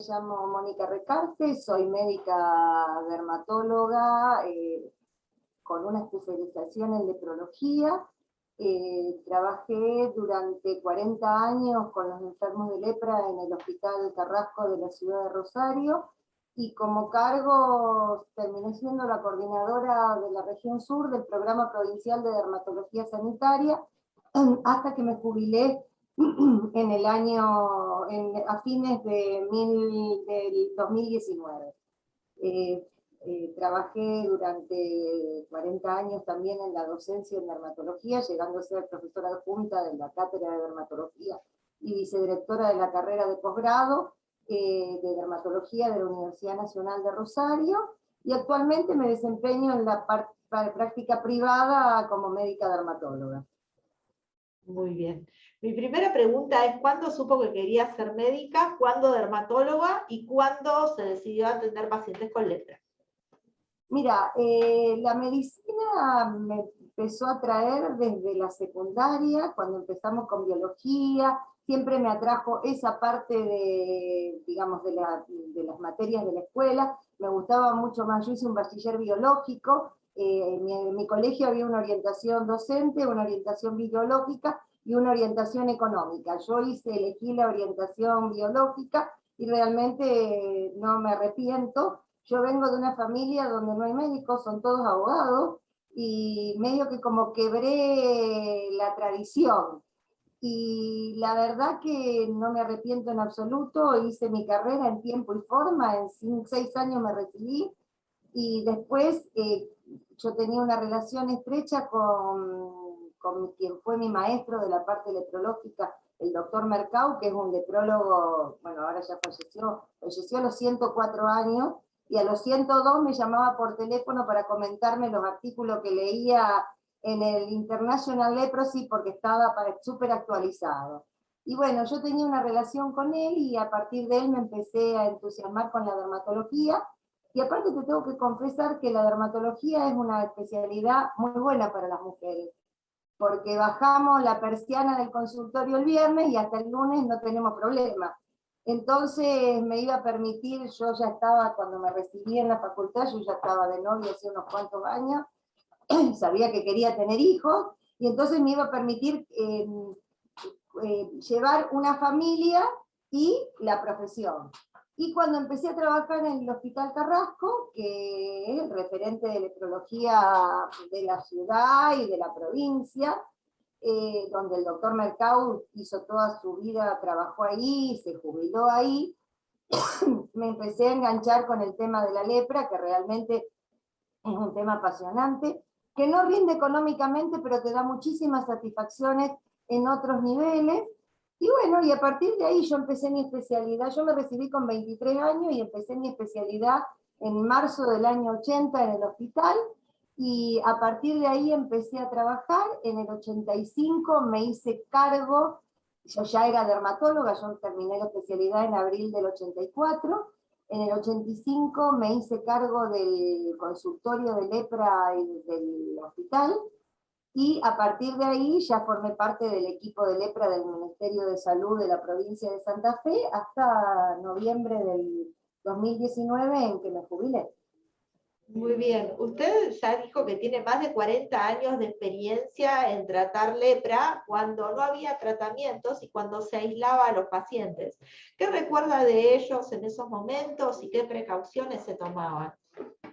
llamo Mónica Recarte, soy médica dermatóloga con una especialización en leprología. Trabajé durante 40 años con los enfermos de lepra en el Hospital Carrasco de la ciudad de Rosario, y como cargo terminé siendo la coordinadora de la región sur del Programa Provincial de Dermatología Sanitaria, hasta que me jubilé en el año, a fines del 2019. Trabajé durante 40 años también en la docencia en dermatología, llegando a ser profesora adjunta de la cátedra de dermatología y vicedirectora de la carrera de posgrado de dermatología de la Universidad Nacional de Rosario, y actualmente me desempeño en la práctica privada como médica dermatóloga. Muy bien. Mi primera pregunta es: ¿cuándo supo que quería ser médica? ¿Cuándo dermatóloga? ¿Y cuándo se decidió a atender pacientes con lepra? Mira, la medicina me empezó a atraer desde la secundaria, cuando empezamos con biología. Siempre me atrajo esa parte de, digamos, de las materias de la escuela. Me gustaba mucho más. Yo hice un bachiller biológico. En mi colegio había una orientación docente, una orientación biológica y una orientación económica. Yo elegí la orientación biológica y realmente no me arrepiento. Yo vengo de una familia donde no hay médicos, son todos abogados, y medio que como quebré la tradición. Y la verdad que no me arrepiento en absoluto. Hice mi carrera en tiempo y forma, en 6 años me recibí, y después yo tenía una relación estrecha con quien fue mi maestro de la parte leprológica, el doctor Mercau, que es un leprólogo, bueno, ahora ya falleció a los 104 años, y a los 102 me llamaba por teléfono para comentarme los artículos que leía en el International Leprosy, porque estaba súper actualizado. Y bueno, yo tenía una relación con él, y a partir de él me empecé a entusiasmar con la dermatología. Y aparte te tengo que confesar que la dermatología es una especialidad muy buena para las mujeres, porque bajamos la persiana del consultorio el viernes y hasta el lunes no tenemos problema. Entonces me iba a permitir, yo ya estaba, cuando me recibí en la facultad, yo ya estaba de novia hace unos cuantos años, sabía que quería tener hijos, y entonces me iba a permitir llevar una familia y la profesión. Y cuando empecé a trabajar en el Hospital Carrasco, que es el referente de leprología de la ciudad y de la provincia, donde el doctor Mercau hizo toda su vida, trabajó ahí, se jubiló ahí, me empecé a enganchar con el tema de la lepra, que realmente es un tema apasionante, que no rinde económicamente, pero te da muchísimas satisfacciones en otros niveles. Y bueno, y a partir de ahí yo empecé mi especialidad. Yo me recibí con 23 años y empecé mi especialidad en marzo del año 80 en el hospital, y a partir de ahí empecé a trabajar. En el 85 me hice cargo, yo ya era dermatóloga, yo terminé la especialidad en abril del 84, en el 85 me hice cargo del consultorio de lepra del hospital, y a partir de ahí ya formé parte del equipo de lepra del Ministerio de Salud de la provincia de Santa Fe hasta noviembre del 2019, en que me jubilé. Muy bien. Usted ya dijo que tiene más de 40 años de experiencia en tratar lepra cuando no había tratamientos y cuando se aislaba a los pacientes. ¿Qué recuerda de ellos en esos momentos y qué precauciones se tomaban?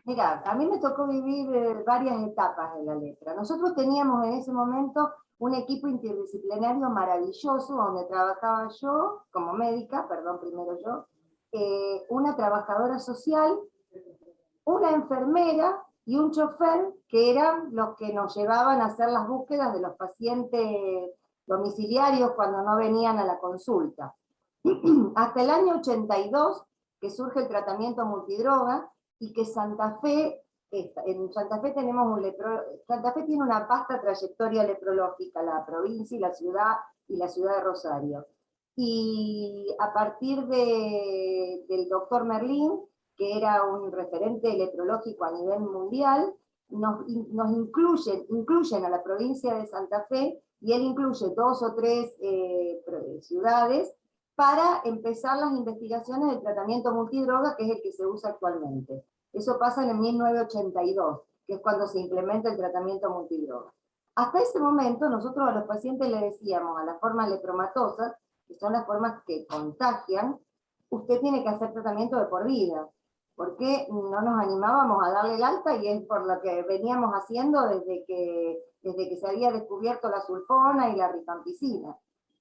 Mira, a mí me tocó vivir varias etapas de la lepra. Nosotros teníamos en ese momento un equipo interdisciplinario maravilloso, donde trabajaba yo como médica, perdón, primero yo, una trabajadora social, una enfermera y un chofer, que eran los que nos llevaban a hacer las búsquedas de los pacientes domiciliarios cuando no venían a la consulta. Hasta el año 82, que surge el tratamiento multidroga, y que Santa Fe, en Santa Fe tenemos Santa Fe tiene una vasta trayectoria leprológica, la provincia y la ciudad de Rosario. Y a partir del doctor Merlín, que era un referente leprológico a nivel mundial, nos incluyen a la provincia de Santa Fe, y él incluye 2 o 3 ciudades, para empezar las investigaciones del tratamiento multidroga, que es el que se usa actualmente. Eso pasa en el 1982, que es cuando se implementa el tratamiento multidroga. Hasta ese momento nosotros a los pacientes le decíamos a las formas lepromatosas, que son las formas que contagian, usted tiene que hacer tratamiento de por vida, porque no nos animábamos a darle el alta, y es por lo que veníamos haciendo desde que se había descubierto la sulfona y la rifampicina.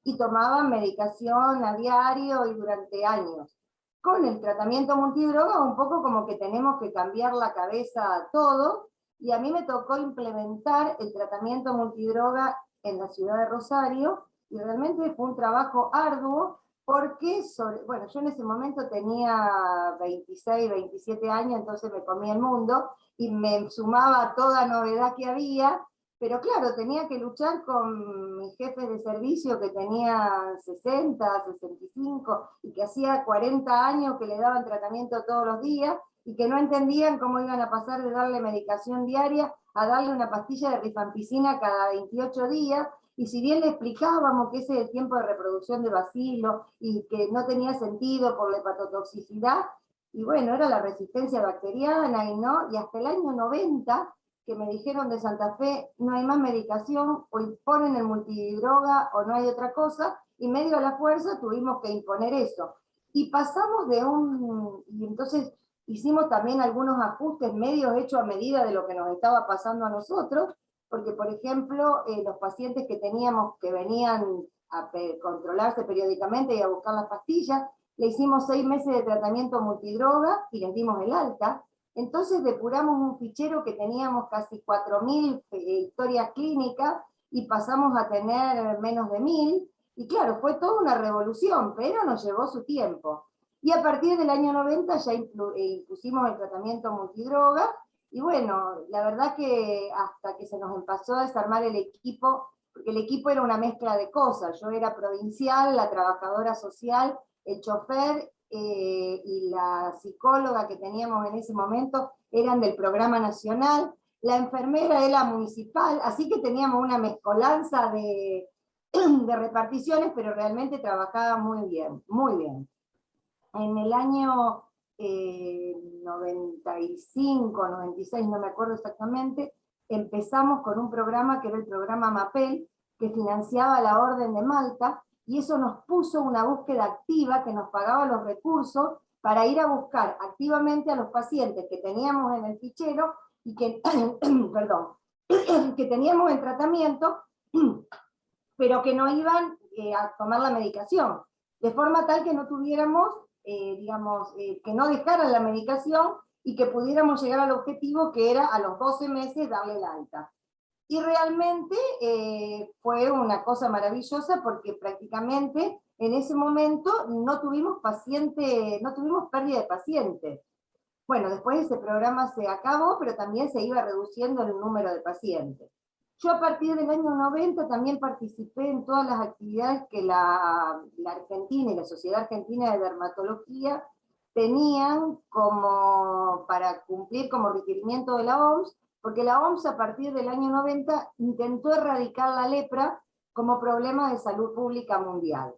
Y tomaban medicación a diario y durante años. Con el tratamiento multidroga un poco como que tenemos que cambiar la cabeza a todo, y a mí me tocó implementar el tratamiento multidroga en la ciudad de Rosario, y realmente fue un trabajo arduo, porque, bueno, yo en ese momento tenía 26, 27 años, entonces me comía el mundo, y me sumaba a toda novedad que había, pero claro, tenía que luchar con mis jefes de servicio que tenían 60, 65, y que hacía 40 años que le daban tratamiento todos los días, y que no entendían cómo iban a pasar de darle medicación diaria a darle una pastilla de rifampicina cada 28 días, y si bien le explicábamos que ese es el tiempo de reproducción de bacilo, y que no tenía sentido por la hepatotoxicidad, y bueno, era la resistencia bacteriana, y hasta el año 90, que me dijeron de Santa Fe, no hay más medicación, o ponen el multidroga o no hay otra cosa, y medio a la fuerza tuvimos que imponer eso. Y pasamos y entonces hicimos también algunos ajustes medios hechos a medida de lo que nos estaba pasando a nosotros, porque por ejemplo, los pacientes que teníamos que venían a controlarse periódicamente y a buscar las pastillas, le hicimos 6 meses de tratamiento multidroga y les dimos el alta. Entonces depuramos un fichero que teníamos casi 4.000 historias clínicas, y pasamos a tener menos de 1.000, y claro, fue toda una revolución, pero nos llevó su tiempo. Y a partir del año 90 ya impusimos el tratamiento multidroga, y bueno, la verdad que hasta que se nos empezó a desarmar el equipo, porque el equipo era una mezcla de cosas, yo era provincial, la trabajadora social, el chofer, y la psicóloga que teníamos en ese momento eran del programa nacional, la enfermera era municipal, así que teníamos una mezcolanza de reparticiones, pero realmente trabajaba muy bien, muy bien. En el año 95, 96, no me acuerdo exactamente, empezamos con un programa que era el programa MAPEL, que financiaba la Orden de Malta, y eso nos puso una búsqueda activa que nos pagaba los recursos para ir a buscar activamente a los pacientes que teníamos en el fichero y que, perdón, que teníamos en tratamiento, pero que no iban a tomar la medicación, de forma tal que no tuviéramos, que no dejaran la medicación y que pudiéramos llegar al objetivo, que era a los 12 meses darle la alta. Y realmente fue una cosa maravillosa, porque prácticamente en ese momento no tuvimos pérdida de pacientes. Bueno, después ese programa se acabó, pero también se iba reduciendo el número de pacientes. Yo a partir del año 90 también participé en todas las actividades que la Argentina y la Sociedad Argentina de Dermatología tenían como para cumplir como requerimiento de la OMS, porque la OMS a partir del año 90 intentó erradicar la lepra como problema de salud pública mundial.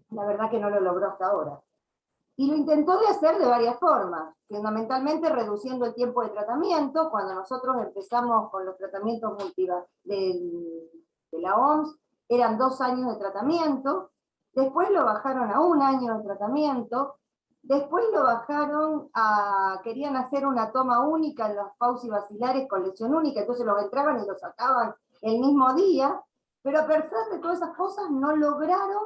La verdad que no lo logró hasta ahora. Y lo intentó de hacer de varias formas, fundamentalmente reduciendo el tiempo de tratamiento. Cuando nosotros empezamos con los tratamientos de la OMS, eran 2 años de tratamiento, después lo bajaron a 1 año de tratamiento, después lo bajaron querían hacer una toma única en los paucibacilares con lesión única, entonces los entraban y los sacaban el mismo día, pero a pesar de todas esas cosas no lograron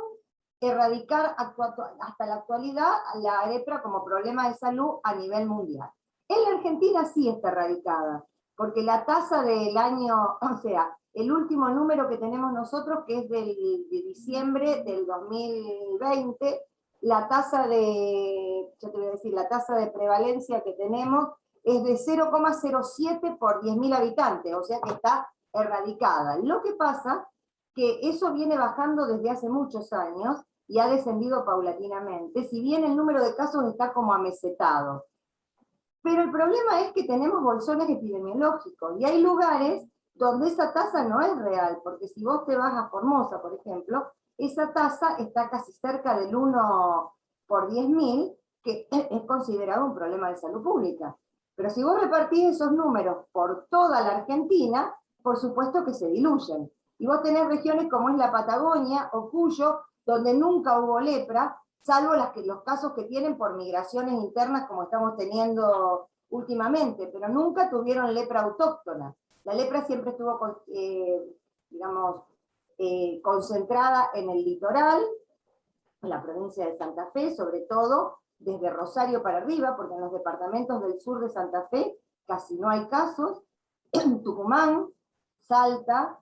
erradicar hasta la actualidad la lepra como problema de salud a nivel mundial. En la Argentina sí está erradicada, porque la tasa del año, o sea, el último número que tenemos nosotros, que es de diciembre del 2020, la tasa la tasa de prevalencia que tenemos es de 0,07 por 10.000 habitantes, o sea que está erradicada. Lo que pasa que eso viene bajando desde hace muchos años y ha descendido paulatinamente, si bien el número de casos está como amesetado. Pero el problema es que tenemos bolsones epidemiológicos, y hay lugares donde esa tasa no es real, porque si vos te vas a Formosa, por ejemplo, esa tasa está casi cerca del 1 por 10.000, que es considerado un problema de salud pública. Pero si vos repartís esos números por toda la Argentina, por supuesto que se diluyen. Y vos tenés regiones como es la Patagonia o Cuyo, donde nunca hubo lepra, salvo los casos que tienen por migraciones internas como estamos teniendo últimamente, pero nunca tuvieron lepra autóctona. La lepra siempre estuvo, digamos, concentrada en el litoral, en la provincia de Santa Fe, sobre todo desde Rosario para arriba, porque en los departamentos del sur de Santa Fe casi no hay casos, Tucumán, Salta,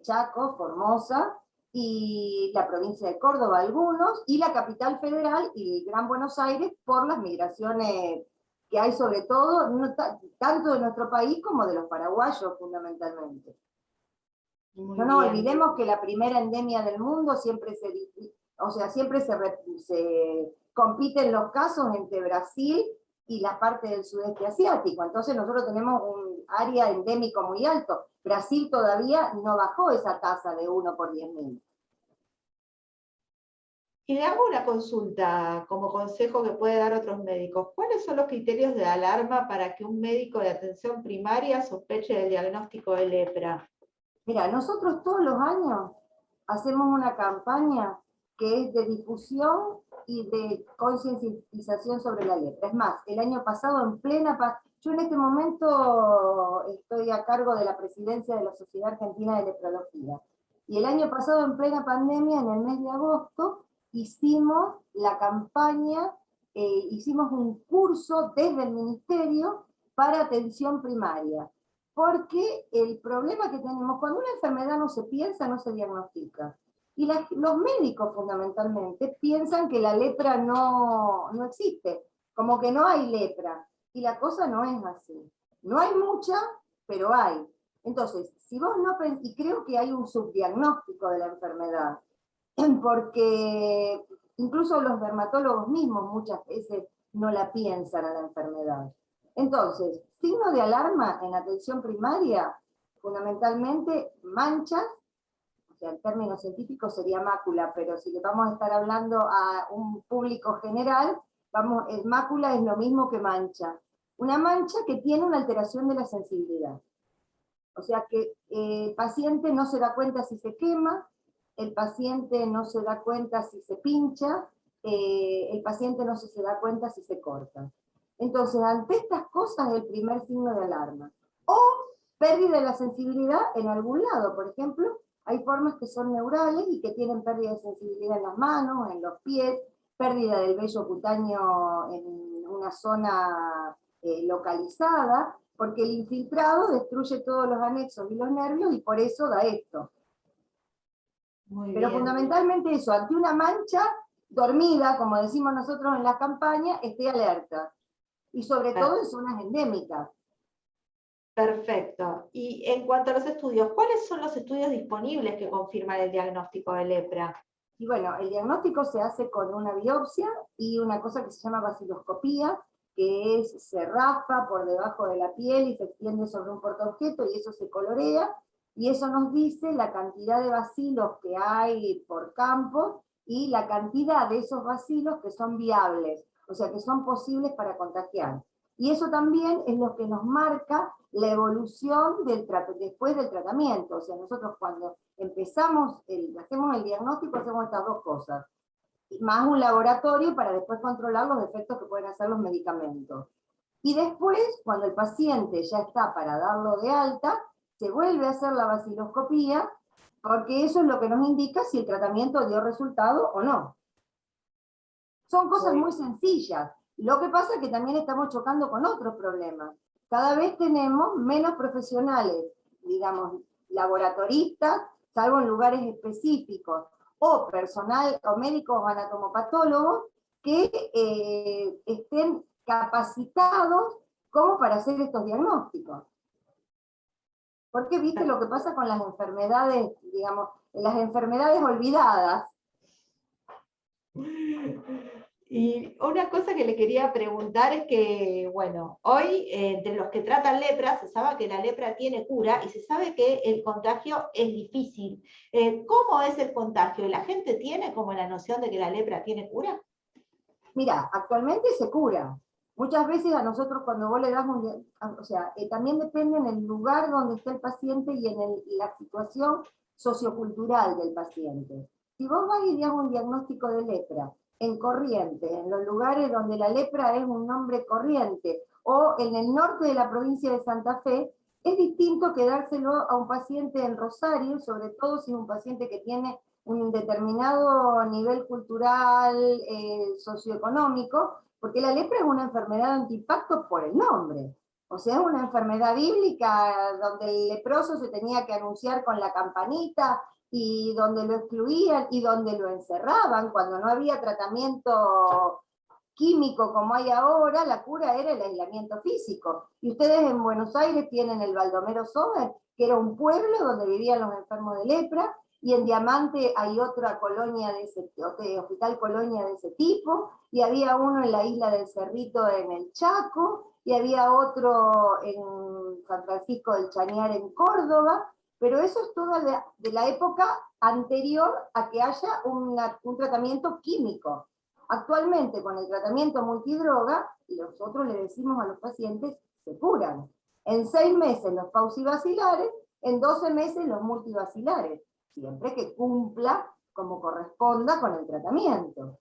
Chaco, Formosa, y la provincia de Córdoba algunos, y la capital federal y el Gran Buenos Aires por las migraciones que hay sobre todo, tanto de nuestro país como de los paraguayos fundamentalmente. Muy No nos bien. olvidemos que la primera endemia del mundo siempre siempre se compiten los casos entre Brasil y la parte del sudeste asiático. Entonces nosotros tenemos un área endémico muy alto. Brasil todavía no bajó esa tasa de 1 por 10.000. Y le hago una consulta como consejo que puede dar otros médicos. ¿Cuáles son los criterios de alarma para que un médico de atención primaria sospeche del diagnóstico de lepra? Mira, nosotros todos los años hacemos una campaña que es de difusión y de concientización sobre la lepra. Es más, el año pasado yo en este momento estoy a cargo de la presidencia de la Sociedad Argentina de Leprología. Y el año pasado, en plena pandemia, en el mes de agosto, hicimos la campaña, hicimos un curso desde el Ministerio para atención primaria. Porque el problema que tenemos, cuando una enfermedad no se piensa, no se diagnostica. Y los médicos fundamentalmente piensan que la lepra no existe, como que no hay lepra. Y la cosa no es así. No hay mucha, pero hay. Entonces, si vos no y creo que hay un subdiagnóstico de la enfermedad, porque incluso los dermatólogos mismos muchas veces no la piensan a la enfermedad. Entonces, signo de alarma en atención primaria, fundamentalmente manchas, o sea, el término científico sería mácula, pero si le vamos a estar hablando a un público general, mácula es lo mismo que mancha. Una mancha que tiene una alteración de la sensibilidad. O sea que el paciente no se da cuenta si se quema, el paciente no se da cuenta si se pincha, el paciente no se da cuenta si se corta. Entonces, ante estas cosas es el primer signo de alarma. O pérdida de la sensibilidad en algún lado. Por ejemplo, hay formas que son neurales y que tienen pérdida de sensibilidad en las manos, en los pies, pérdida del vello cutáneo en una zona localizada, porque el infiltrado destruye todos los anexos y los nervios y por eso da esto. Muy Pero bien. fundamentalmente eso, ante una mancha dormida, como decimos nosotros en la campaña, esté alerta. Y sobre todo en zonas endémicas. Perfecto. Y en cuanto a los estudios, ¿cuáles son los estudios disponibles que confirman el diagnóstico de lepra? Y bueno, el diagnóstico se hace con una biopsia y una cosa que se llama vaciloscopía, que se raspa por debajo de la piel y se extiende sobre un portaobjeto y eso se colorea, y eso nos dice la cantidad de bacilos que hay por campo y la cantidad de esos bacilos que son viables, o sea, que son posibles para contagiar. Y eso también es lo que nos marca la evolución después del tratamiento. O sea, nosotros cuando hacemos el diagnóstico, hacemos estas dos cosas. Más un laboratorio para después controlar los efectos que pueden hacer los medicamentos. Y después, cuando el paciente ya está para darlo de alta, se vuelve a hacer la vaciloscopía, porque eso es lo que nos indica si el tratamiento dio resultado o no. Son cosas muy sencillas. Lo que pasa es que también estamos chocando con otros problemas. Cada vez tenemos menos profesionales, digamos, laboratoristas, salvo en lugares específicos, o personal, o médicos o anatomopatólogos, que estén capacitados como para hacer estos diagnósticos. Porque viste lo que pasa con las enfermedades, digamos, las enfermedades olvidadas. Y una cosa que le quería preguntar es que, bueno, hoy entre los que tratan lepra se sabe que la lepra tiene cura y se sabe que el contagio es difícil. ¿Cómo es el contagio? ¿La gente tiene como la noción de que la lepra tiene cura? Mira, actualmente se cura. Muchas veces a nosotros cuando vos le das o sea, también depende en el lugar donde está el paciente y en la situación sociocultural del paciente. Si vos vas y das un diagnóstico de lepra en Corrientes, en los lugares donde la lepra es un nombre corriente, o en el norte de la provincia de Santa Fe, es distinto que dárselo a un paciente en Rosario, sobre todo si es un paciente que tiene un determinado nivel cultural, socioeconómico, porque la lepra es una enfermedad antipacto por el nombre. O sea, es una enfermedad bíblica donde el leproso se tenía que anunciar con la campanita y donde lo excluían y donde lo encerraban cuando no había tratamiento químico como hay ahora, la cura era el aislamiento físico. Y ustedes en Buenos Aires tienen el Baldomero Sober, que era un pueblo donde vivían los enfermos de lepra, y en Diamante hay otra colonia de ese, hospital colonia de ese tipo, y había uno en la isla del Cerrito en el Chaco, y había otro en San Francisco del Chañar en Córdoba, pero eso es todo de la época anterior a que haya un tratamiento químico. Actualmente, con el tratamiento multidroga, nosotros le decimos a los pacientes, se curan. En 6 meses los pausivacilares, en 12 meses los multivacilares, siempre que cumpla como corresponda con el tratamiento.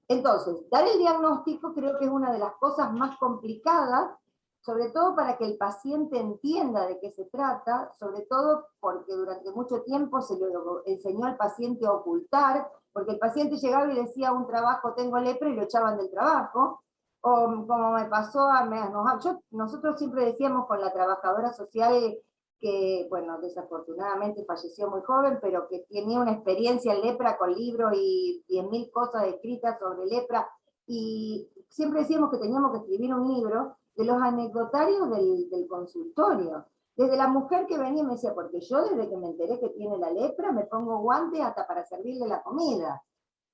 Entonces, dar el diagnóstico creo que es una de las cosas más complicadas, sobre todo para que el paciente entienda de qué se trata, sobre todo porque durante mucho tiempo se le enseñó al paciente a ocultar, porque el paciente llegaba y decía a un trabajo, tengo lepra, y lo echaban del trabajo, o como me pasó nosotros siempre decíamos con la trabajadora social que, bueno, desafortunadamente falleció muy joven, pero que tenía una experiencia en lepra con libros y 10.000 cosas escritas sobre lepra, y siempre decíamos que teníamos que escribir un libro de los anecdotarios del consultorio. Desde la mujer que venía y me decía, porque yo desde que me enteré que tiene la lepra, me pongo guantes hasta para servirle la comida.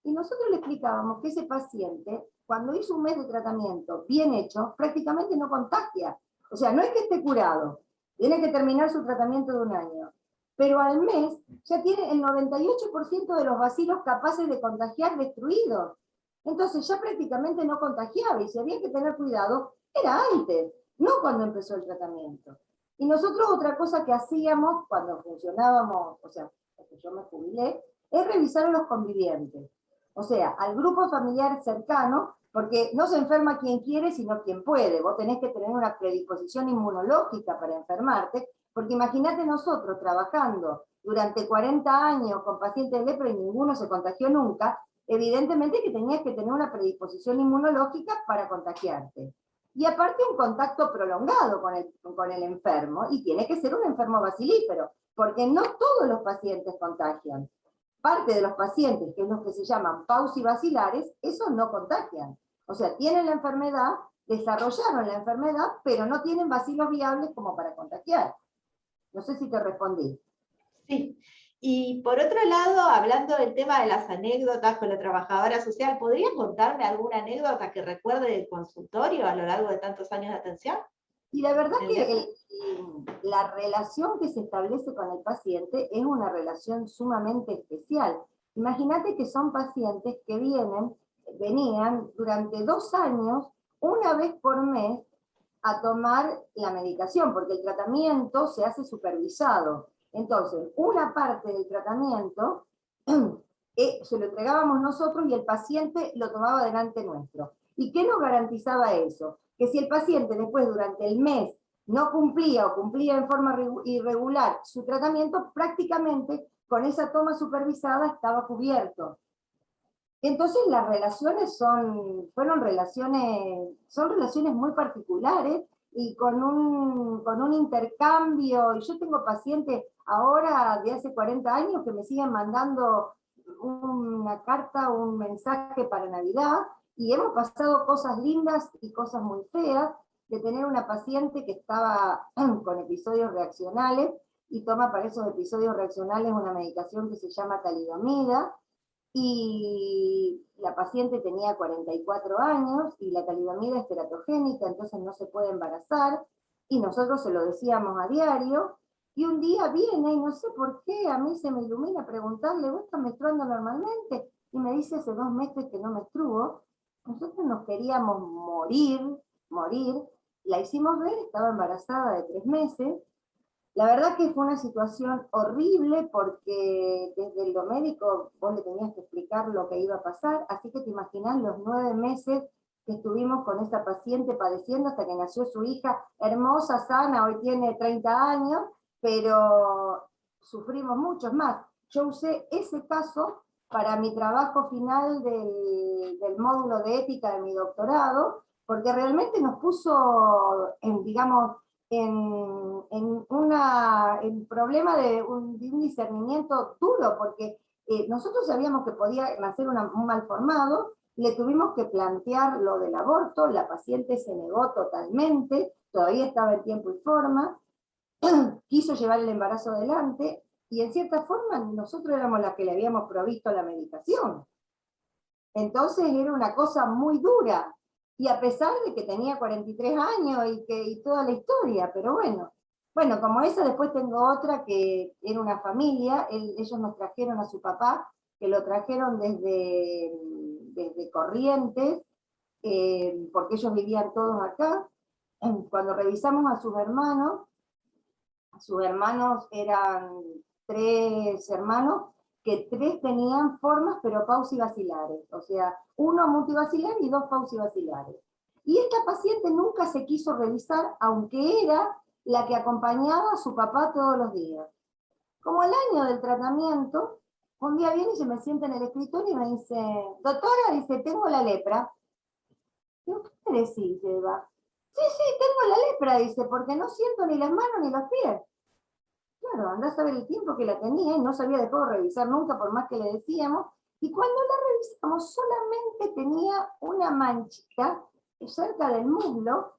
Y nosotros le explicábamos que ese paciente, cuando hizo un mes de tratamiento bien hecho, prácticamente no contagia. O sea, no es que esté curado, tiene que terminar su tratamiento de 1 año. Pero al mes ya tiene el 98% de los bacilos capaces de contagiar destruidos. Entonces ya prácticamente no contagiaba, y si había que tener cuidado, era antes, no cuando empezó el tratamiento. Y nosotros otra cosa que hacíamos cuando funcionábamos, o sea, porque yo me jubilé, es revisar a los convivientes. O sea, al grupo familiar cercano, porque no se enferma quien quiere, sino quien puede. Vos tenés que tener una predisposición inmunológica para enfermarte, porque imagínate nosotros trabajando durante 40 años con pacientes de lepra y ninguno se contagió nunca, evidentemente que tenías que tener una predisposición inmunológica para contagiarte. Y aparte un contacto prolongado con el enfermo, y tiene que ser un enfermo bacilífero, porque no todos los pacientes contagian. Parte de los pacientes, que es los que se llaman pausivacilares, esos no contagian. O sea, tienen la enfermedad, desarrollaron la enfermedad, pero no tienen bacilos viables como para contagiar. No sé si te respondí. Sí. Y por otro lado, hablando del tema de las anécdotas con la trabajadora social, ¿podría contarme alguna anécdota que recuerde del consultorio a lo largo de tantos años de atención? Y la verdad que la relación que se establece con el paciente es una relación sumamente especial. Imagínate que son pacientes que venían durante 2 años, una vez por mes, a tomar la medicación, porque el tratamiento se hace supervisado. Entonces, una parte del tratamiento se lo entregábamos nosotros y el paciente lo tomaba delante nuestro. ¿Y qué nos garantizaba eso? Que si el paciente después durante el mes no cumplía o cumplía en forma irregular su tratamiento, prácticamente con esa toma supervisada estaba cubierto. Entonces las relaciones son relaciones muy particulares y con un intercambio. Y yo tengo pacientes ahora de hace 40 años que me siguen mandando una carta, un mensaje para Navidad, y hemos pasado cosas lindas y cosas muy feas, de tener una paciente que estaba con episodios reaccionales y toma para esos episodios reaccionales una medicación que se llama talidomida, y la paciente tenía 44 años y la talidomida es teratogénica, entonces no se puede embarazar, y nosotros se lo decíamos a diario, y un día viene, y no sé por qué, a mí se me ilumina preguntarle, ¿vos estás menstruando normalmente? Y me dice hace 2 meses que no menstruo. Nosotros nos queríamos morir, la hicimos ver, estaba embarazada de 3 meses. La verdad que fue una situación horrible porque desde lo médico vos le tenías que explicar lo que iba a pasar, así que te imaginás los 9 meses que estuvimos con esa paciente padeciendo hasta que nació su hija, hermosa, sana, hoy tiene 30 años, pero sufrimos muchos más. Yo usé ese caso para mi trabajo final del módulo de ética de mi doctorado, porque realmente nos puso digamos, en problema de un discernimiento duro, porque nosotros sabíamos que podía nacer un malformado, le tuvimos que plantear lo del aborto, la paciente se negó totalmente, todavía estaba en tiempo y forma, quiso llevar el embarazo adelante, y en cierta forma nosotros éramos las que le habíamos provisto la medicación. Entonces era una cosa muy dura, y a pesar de que tenía 43 años y toda la historia, pero bueno. Bueno, como esa, después tengo otra que era una familia, ellos nos trajeron a su papá, que lo trajeron desde Corrientes, porque ellos vivían todos acá. Cuando revisamos a sus hermanos eran 3 hermanos, que 3 tenían formas pero pausivacilares, o sea, 1 multivacilar y 2 pausivacilares. Y esta paciente nunca se quiso revisar, aunque era la que acompañaba a su papá todos los días. Como al año del tratamiento, un día viene y se me sienta en el escritorio y me dice, doctora, dice, tengo la lepra. Digo, ¿qué me decís, Eva? Sí, tengo la lepra, dice, porque no siento ni las manos ni los pies. Claro, andá a saber el tiempo que la tenía y no sabía de cómo revisar nunca, por más que le decíamos. Y cuando la revisamos, solamente tenía una manchita cerca del muslo,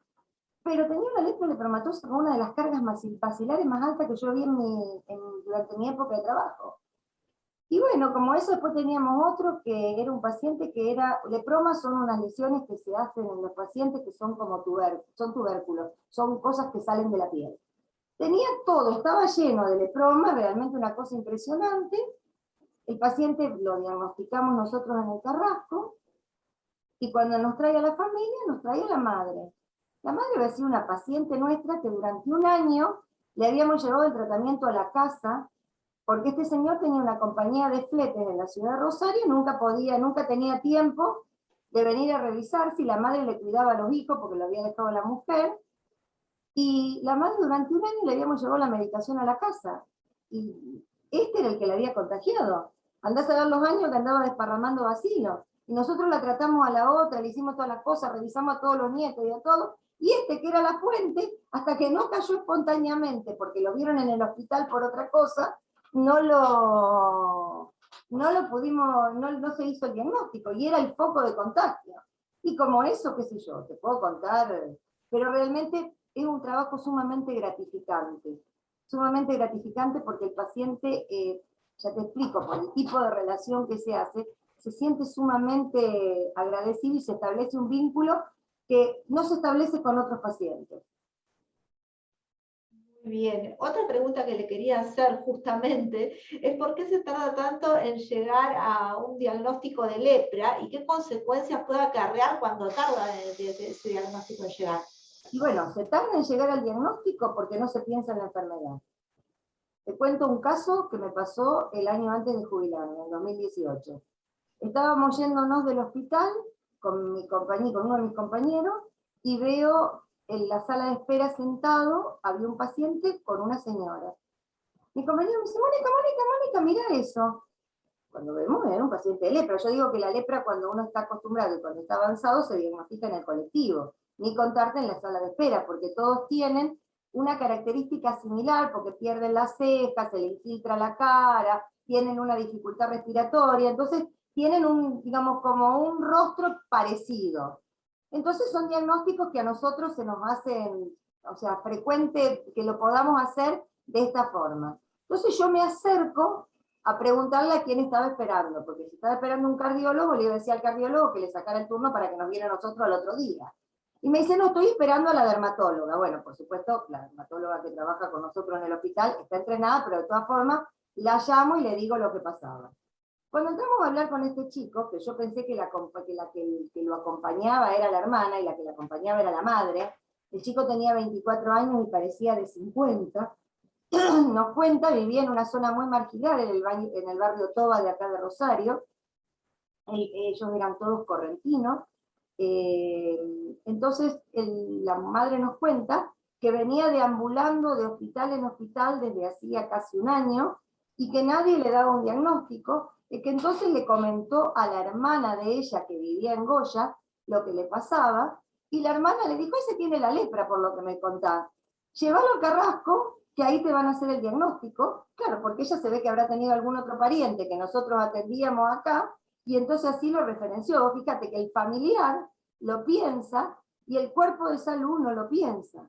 pero tenía una leptolepromatosa con una de las cargas bacilares más altas que yo vi durante mi época de trabajo. Y bueno, como eso, después teníamos otro que era un paciente que era, lepromas son unas lesiones que se hacen en los pacientes que son como tubérculos, son cosas que salen de la piel. Tenía todo, estaba lleno de leproma, realmente una cosa impresionante. El paciente lo diagnosticamos nosotros en el Carrasco, y cuando nos trae a la familia, nos trae a la madre. La madre había sido una paciente nuestra que durante un año le habíamos llevado el tratamiento a la casa, porque este señor tenía una compañía de fletes en la ciudad de Rosario y nunca tenía tiempo de venir a revisar si la madre le cuidaba a los hijos, porque lo había dejado la mujer. Y la madre durante un año le habíamos llevado la medicación a la casa. Y este era el que la había contagiado. Andás a ver los años que andaba desparramando vacilo. Y nosotros la tratamos a la otra, le hicimos todas las cosas, revisamos a todos los nietos y a todos. Y este, que era la fuente, hasta que no cayó espontáneamente, porque lo vieron en el hospital por otra cosa, no lo pudimos, no se hizo el diagnóstico. Y era el foco de contagio. Y como eso, qué sé yo, te puedo contar, pero realmente es un trabajo sumamente gratificante porque el paciente, ya te explico, por el tipo de relación que se hace, se siente sumamente agradecido y se establece un vínculo que no se establece con otros pacientes. Muy bien. Otra pregunta que le quería hacer justamente es por qué se tarda tanto en llegar a un diagnóstico de lepra y qué consecuencias puede acarrear cuando tarda ese diagnóstico en llegar. Y bueno, se tarda en llegar al diagnóstico porque no se piensa en la enfermedad. Te cuento un caso que me pasó el año antes de jubilarme, en 2018. Estábamos yéndonos del hospital con uno de mis compañeros, y veo en la sala de espera sentado, había un paciente con una señora. Mi compañero me dice, Mónica, mira eso. Cuando vemos, era un paciente de lepra. Yo digo que la lepra, cuando uno está acostumbrado y cuando está avanzado, se diagnostica en el colectivo, ni contarte en la sala de espera, porque todos tienen una característica similar, porque pierden las cejas, se le infiltra la cara, tienen una dificultad respiratoria, entonces tienen digamos, como un rostro parecido. Entonces son diagnósticos que a nosotros se nos hacen, o sea, frecuente que lo podamos hacer de esta forma. Entonces yo me acerco a preguntarle a quién estaba esperando, porque si estaba esperando un cardiólogo, le iba a decir al cardiólogo que le sacara el turno para que nos viera a nosotros al otro día. Y me dice, no, estoy esperando a la dermatóloga. Bueno, por supuesto, la dermatóloga que trabaja con nosotros en el hospital está entrenada, pero de todas formas la llamo y le digo lo que pasaba. Cuando entramos a hablar con este chico, que yo pensé que que lo acompañaba era la hermana y la que la acompañaba era la madre, el chico tenía 24 años y parecía de 50, nos cuenta, vivía en una zona muy marginal, en el barrio Toba de acá de Rosario, ellos eran todos correntinos, entonces la madre nos cuenta que venía deambulando de hospital en hospital desde hacía casi un año, y que nadie le daba un diagnóstico, y que entonces le comentó a la hermana de ella que vivía en Goya lo que le pasaba, y la hermana le dijo, ese tiene la lepra por lo que me contás, llévalo a Carrasco, que ahí te van a hacer el diagnóstico, claro, porque ella se ve que habrá tenido algún otro pariente que nosotros atendíamos acá, y entonces así lo referenció. Fíjate que el familiar lo piensa y el cuerpo de salud no lo piensa.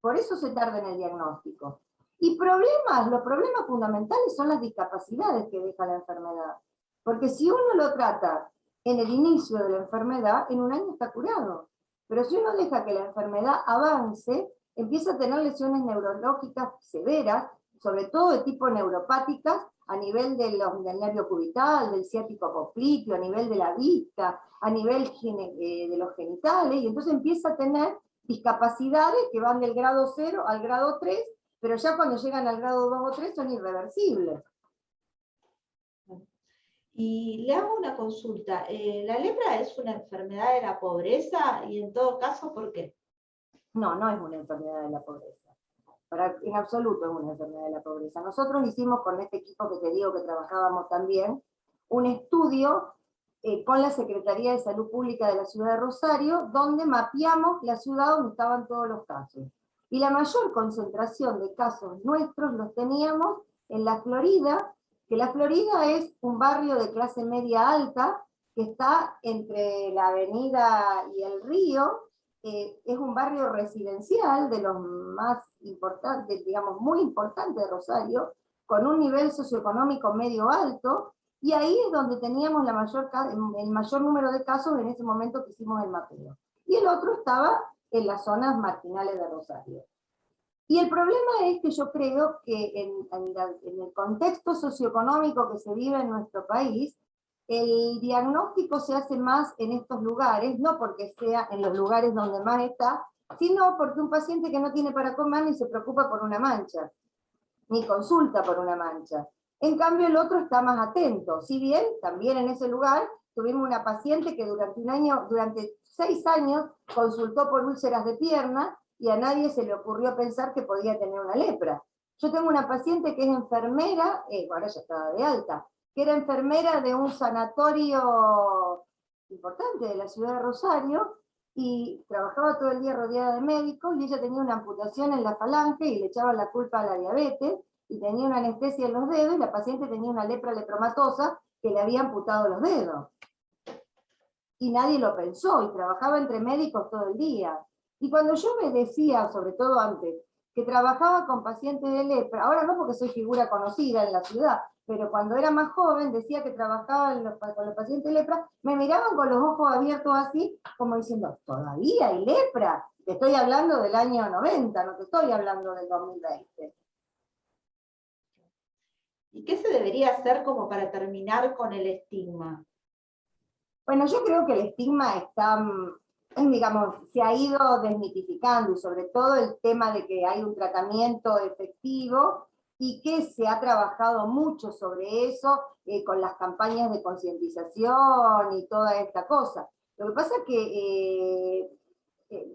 Por eso se tarda en el diagnóstico. Y los problemas fundamentales son las discapacidades que deja la enfermedad. Porque si uno lo trata en el inicio de la enfermedad, en un año está curado. Pero si uno deja que la enfermedad avance, empieza a tener lesiones neurológicas severas, sobre todo de tipo neuropáticas, a nivel del nervio cubital, del ciático popliteo, a nivel de la vista, a nivel de los genitales, y entonces empieza a tener discapacidades que van del grado 0 al grado 3, pero ya cuando llegan al grado 2 o 3 son irreversibles. Y le hago una consulta. ¿La lepra es una enfermedad de la pobreza? Y en todo caso, ¿por qué? No, no es una enfermedad de la pobreza. En absoluto es una enfermedad de la pobreza. Nosotros hicimos con este equipo que te digo que trabajábamos también, un estudio con la Secretaría de Salud Pública de la ciudad de Rosario, donde mapeamos la ciudad donde estaban todos los casos. Y la mayor concentración de casos nuestros los teníamos en la Florida, que la Florida es un barrio de clase media alta, que está entre la avenida y el río, es un barrio residencial de los más importantes, digamos, muy importante de Rosario, con un nivel socioeconómico medio alto, y ahí es donde teníamos el mayor número de casos en ese momento que hicimos el mapeo. Y el otro estaba en las zonas marginales de Rosario. Y el problema es que yo creo que en el contexto socioeconómico que se vive en nuestro país, el diagnóstico se hace más en estos lugares, no porque sea en los lugares donde más está, sino porque un paciente que no tiene para comer ni se preocupa por una mancha, ni consulta por una mancha. En cambio, el otro está más atento. Si bien, también en ese lugar, tuvimos una paciente que durante 6 años, consultó por úlceras de pierna, y a nadie se le ocurrió pensar que podía tener una lepra. Yo tengo una paciente que es enfermera, ahora ya estaba de alta, que era enfermera de un sanatorio importante de la ciudad de Rosario, y trabajaba todo el día rodeada de médicos, y ella tenía una amputación en la falange y le echaban la culpa a la diabetes, y tenía una anestesia en los dedos, y la paciente tenía una lepra lepromatosa que le había amputado los dedos. Y nadie lo pensó, y trabajaba entre médicos todo el día. Y cuando yo me decía, sobre todo antes, que trabajaba con pacientes de lepra, ahora no porque soy figura conocida en la ciudad, pero cuando era más joven decía que trabajaba con los pacientes de lepra, me miraban con los ojos abiertos así, como diciendo, ¿todavía hay lepra? Te estoy hablando del año 90, no te estoy hablando del 2020. ¿Y qué se debería hacer como para terminar con el estigma? Bueno, yo creo que el estigma está, digamos, se ha ido desmitificando, y sobre todo el tema de que hay un tratamiento efectivo y que se ha trabajado mucho sobre eso con las campañas de concientización y toda esta cosa. Lo que pasa es que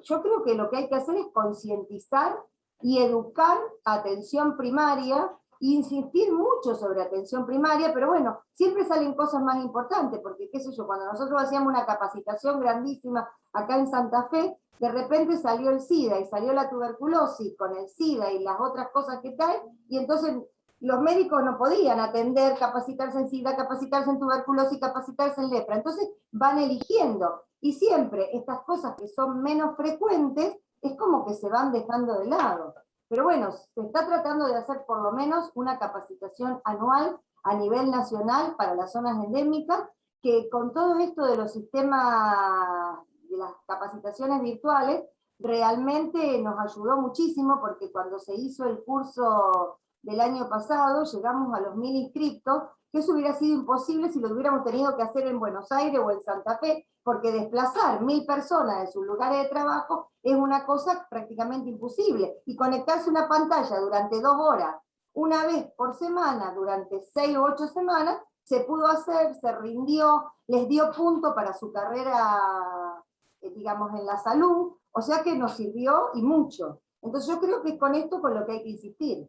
yo creo que lo que hay que hacer es concientizar y educar a atención primaria, e insistir mucho sobre atención primaria, pero bueno, siempre salen cosas más importantes, porque qué sé yo, cuando nosotros hacíamos una capacitación grandísima acá en Santa Fe, de repente salió el SIDA y salió la tuberculosis con el SIDA y las otras cosas que traen, y entonces los médicos no podían atender, capacitarse en SIDA, capacitarse en tuberculosis, capacitarse en lepra, entonces van eligiendo, y siempre estas cosas que son menos frecuentes, es como que se van dejando de lado. Pero bueno, se está tratando de hacer por lo menos una capacitación anual a nivel nacional para las zonas endémicas, que con todo esto de los sistemas, de las capacitaciones virtuales, realmente nos ayudó muchísimo, porque cuando se hizo el curso del año pasado, llegamos a los 1000 inscriptos, que eso hubiera sido imposible si lo hubiéramos tenido que hacer en Buenos Aires o en Santa Fe, porque desplazar 1000 personas de sus lugares de trabajo es una cosa prácticamente imposible. Y conectarse una pantalla durante 2 horas, una vez por semana, durante 6 o 8 semanas, se pudo hacer, se rindió, les dio punto para su carrera, digamos, en la salud, o sea que nos sirvió y mucho. Entonces yo creo que es con esto con lo que hay que insistir.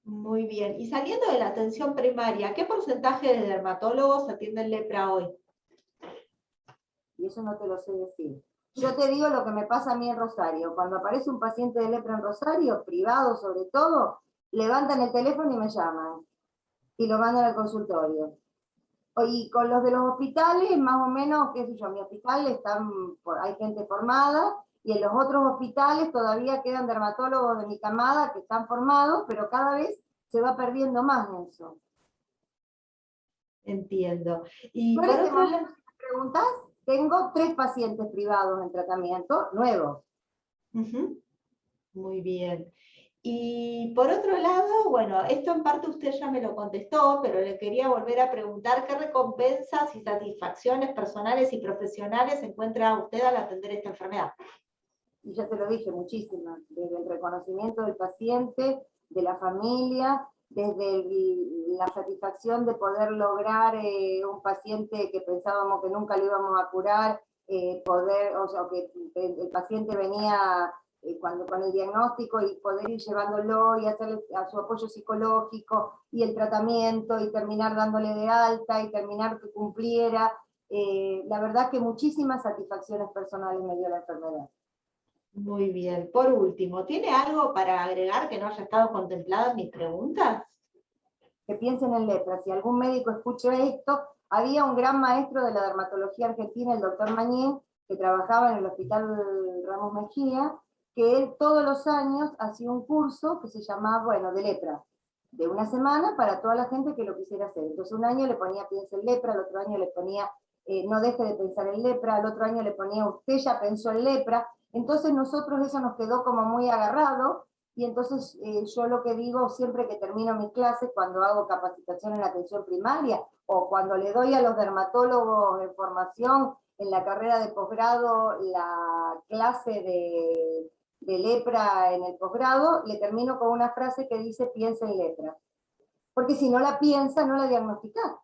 Muy bien. Y saliendo de la atención primaria, ¿qué porcentaje de dermatólogos atienden lepra hoy? Y eso no te lo sé decir. Yo te digo lo que me pasa a mí en Rosario. Cuando aparece un paciente de lepra en Rosario, privado sobre todo, levantan el teléfono y me llaman. Y lo mandan al consultorio. Y con los de los hospitales, más o menos, qué sé yo, en mi hospital hay gente formada, y en los otros hospitales todavía quedan dermatólogos de mi camada que están formados, pero cada vez se va perdiendo más eso. Entiendo. Y Por por este otro lado, momento, si me preguntas, tengo 3 pacientes privados en tratamiento, nuevos. muy bien. Y por otro lado, bueno, esto en parte usted ya me lo contestó, pero le quería volver a preguntar qué recompensas y satisfacciones personales y profesionales encuentra usted al atender esta enfermedad. Y ya te lo dije, muchísimas, desde el reconocimiento del paciente, de la familia, desde la satisfacción de poder lograr un paciente que pensábamos que nunca lo íbamos a curar, o sea, que el paciente venía con el diagnóstico, y poder ir llevándolo y hacerle a su apoyo psicológico y el tratamiento y terminar dándole de alta y terminar que cumpliera. La verdad que muchísimas satisfacciones personales me dio la enfermedad. Muy bien. Por último, ¿tiene algo para agregar que no haya estado contemplado en mis preguntas? Que piensen en lepra. Si algún médico escucha esto, había un gran maestro de la dermatología argentina, el doctor Mañín, que trabajaba en el Hospital Ramos Mejía, que él todos los años hacía un curso que se llamaba, bueno, de lepra, de una semana para toda la gente que lo quisiera hacer. Entonces un año le ponía piensa en lepra, al otro año le ponía no deje de pensar en lepra, al otro año le ponía usted ya pensó en lepra. Entonces nosotros eso nos quedó como muy agarrado, y entonces yo lo que digo siempre que termino mis clases, cuando hago capacitación en atención primaria, o cuando le doy a los dermatólogos en formación en la carrera de posgrado la clase de lepra en el posgrado, le termino con una frase que dice piensa en lepra. Porque si no la piensa, no la diagnostica.